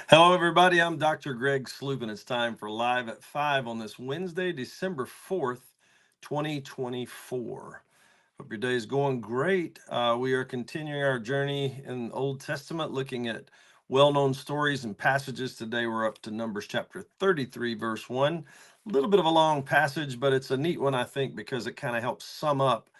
Hello, everybody. I'm Dr. Greg Sloop, and it's time for Live at 5 on this Wednesday, December 4th, 2024. Hope your day is going great. We are continuing our journey in the Old Testament, looking at well known stories and passages. Today, we're up to Numbers chapter 33, verse 1. A little bit of a long passage, but it's a neat one, I think, because it kind of helps sum up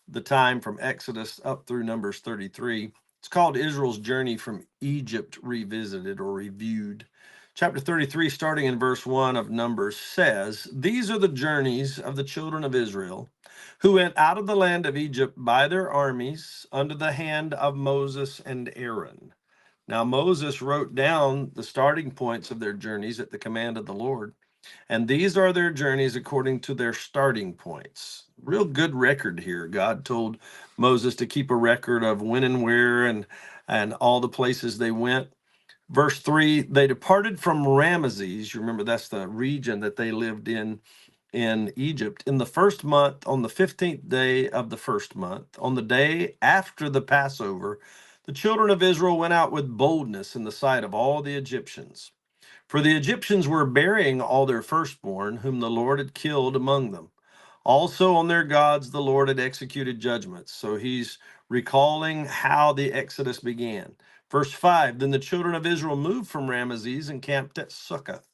the time from Exodus up through Numbers 33. It's called Israel's Journey from Egypt Revisited or Reviewed. Chapter 33, starting in verse 1 of Numbers, says, "These are the journeys of the children of Israel who went out of the land of Egypt by their armies under the hand of Moses and Aaron." Now, Moses wrote down the starting points of their journeys at the command of the Lord, and these are their journeys according to their starting points. Real good record here. God told Moses to keep a record of when and where and all the places they went. Verse 3, they departed from Ramesses. You remember that's the region that they lived in Egypt. In the first month, on the 15th day of the first month, on the day after the Passover, the children of Israel went out with boldness in the sight of all the Egyptians. For the Egyptians were burying all their firstborn, whom the Lord had killed among them. Also on their gods, the Lord had executed judgments. So he's recalling how the Exodus began. Verse 5, then the children of Israel moved from Ramesses and camped at Succoth.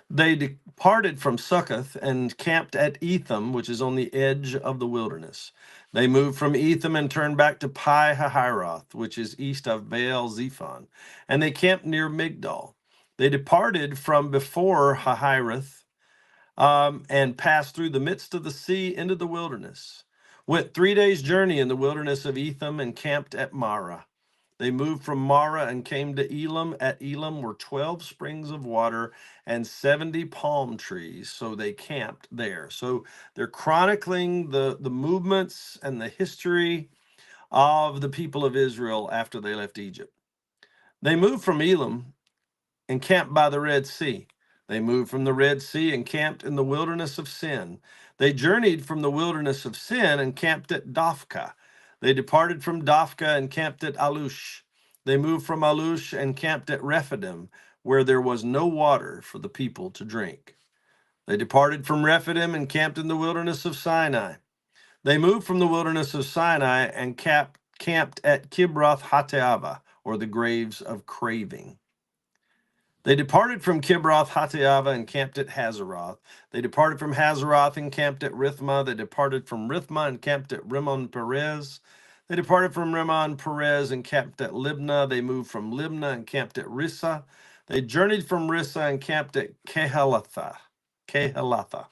They departed from Succoth and camped at Etham, which is on the edge of the wilderness. They moved from Etham and turned back to Pi Hahiroth, which is east of Baal Zephon, and they camped near Migdol. They departed from before Hahiroth and passed through the midst of the sea into the wilderness. Went 3 days' journey in the wilderness of Etham and camped at Marah. They moved from Marah and came to Elam. At Elam were 12 springs of water and 70 palm trees, so they camped there. So they're chronicling the movements and the history of the people of Israel after they left Egypt. They moved from Elam and camped by the Red Sea. They moved from the Red Sea and camped in the wilderness of Sin. They journeyed from the wilderness of Sin and camped at Dophkah. They departed from Dophkah and camped at Alush. They moved from Alush and camped at Rephidim, where there was no water for the people to drink. They departed from Rephidim and camped in the wilderness of Sinai. They moved from the wilderness of Sinai and camped at Kibroth Hattaavah, or the graves of craving. They departed from Kibroth Hattaavah and camped at Hazeroth. They departed from Hazeroth and camped at Rithmah. They departed from Rithmah and camped at Rimmon Perez. They departed from Rimmon Perez and camped at Libnah. They moved from Libnah and camped at Rissah. They journeyed from Rissah and camped at Kehelatha. Kehelatha.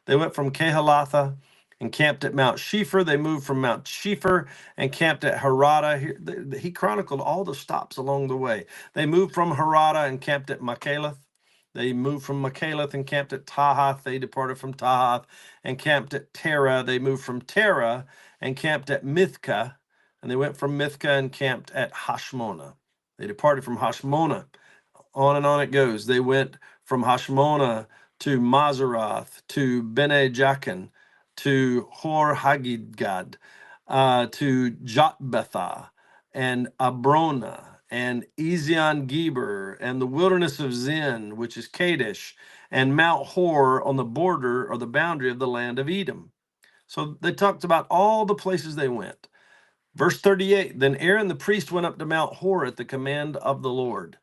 They went from Kehelatha and camped at Mount Shefer. They moved from Mount Shefer and camped at Harada. He chronicled all the stops along the way. They moved from Harada and camped at Makalath. They moved from Makalath and camped at Tahath. They departed from Tahath and camped at Terah. They moved from Terah and camped at Mithkah. And they went from Mithkah and camped at Hashmona. They departed from Hashmona. On and on it goes. They went from Hashmona to Mazeroth, to Bene Jaakan, to Hor Haggidgad, to Jotbethah, and Abrona, and Ezion Geber, and the wilderness of Zin, which is Kadesh, and Mount Hor on the border or the boundary of the land of Edom. So they talked about all the places they went. Verse 38, then Aaron the priest went up to Mount Hor at the command of the Lord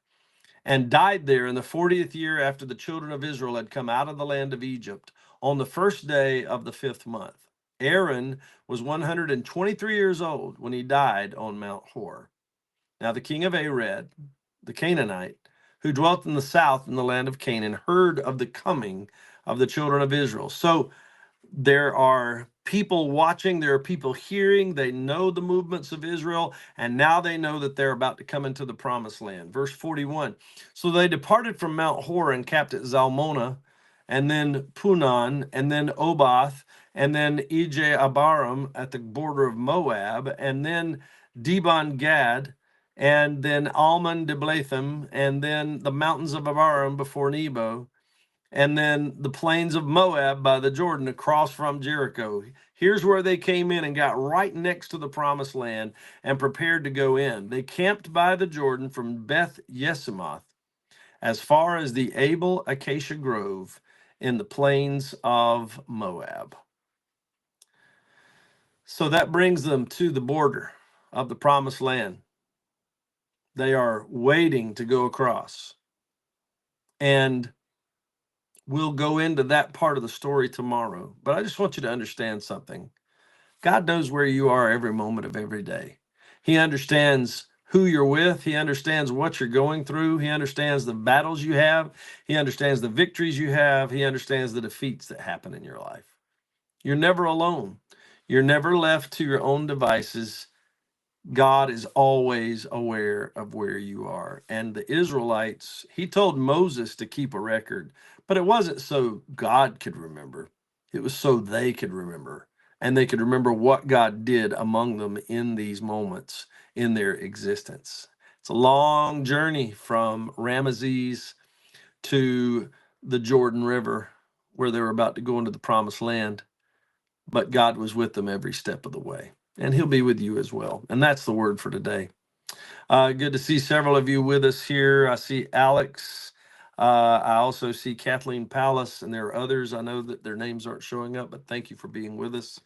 and died there in the 40th year after the children of Israel had come out of the land of Egypt on the first day of the 5th month. Aaron was 123 years old when he died on Mount Hor. Now the king of Arad, the Canaanite, who dwelt in the south in the land of Canaan, heard of the coming of the children of Israel. So there are people watching, there are people hearing, they know the movements of Israel, and now they know that they're about to come into the promised land. Verse 41, so they departed from Mount Hor and camped at Zalmonah, and then Punon, and then Obath, and then Ije Abarim at the border of Moab, and then Dibon Gad, and then Almon Diblathim, and then the mountains of Abarim before Nebo, and then the plains of Moab by the Jordan across from Jericho. Here's where they came in and got right next to the promised land and prepared to go in. They camped by the Jordan from Beth Yeshimoth as far as the Abel Acacia Grove in the plains of Moab. So that brings them to the border of the promised land. They are waiting to go across. And we'll go into that part of the story tomorrow. But I just want you to understand something. God knows where you are every moment of every day. He understands who you're with. He understands what you're going through. He understands the battles you have. He understands the victories you have. He understands the defeats that happen in your life. You're never alone. You're never left to your own devices. God is always aware of where you are. And the Israelites, he told Moses to keep a record, but it wasn't so God could remember. It was so they could remember. And they could remember what God did among them in these moments in their existence. It's a long journey from Ramesses to the Jordan River, where they were about to go into the promised land. But God was with them every step of the way. And he'll be with you as well. And that's the word for today. Good to see several of you with us here. I see Alex. I also see Kathleen Pallas, and there are others. I know that their names aren't showing up, but thank you for being with us.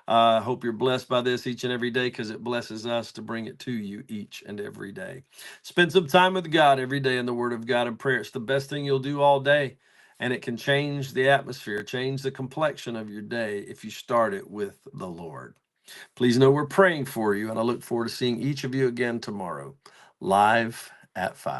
I hope you're blessed by this each and every day, because it blesses us to bring it to you each and every day. Spend some time with God every day in the Word of God and prayer. It's the best thing you'll do all day, and it can change the atmosphere, change the complexion of your day if you start it with the Lord. Please know we're praying for you, and I look forward to seeing each of you again tomorrow, live at 5.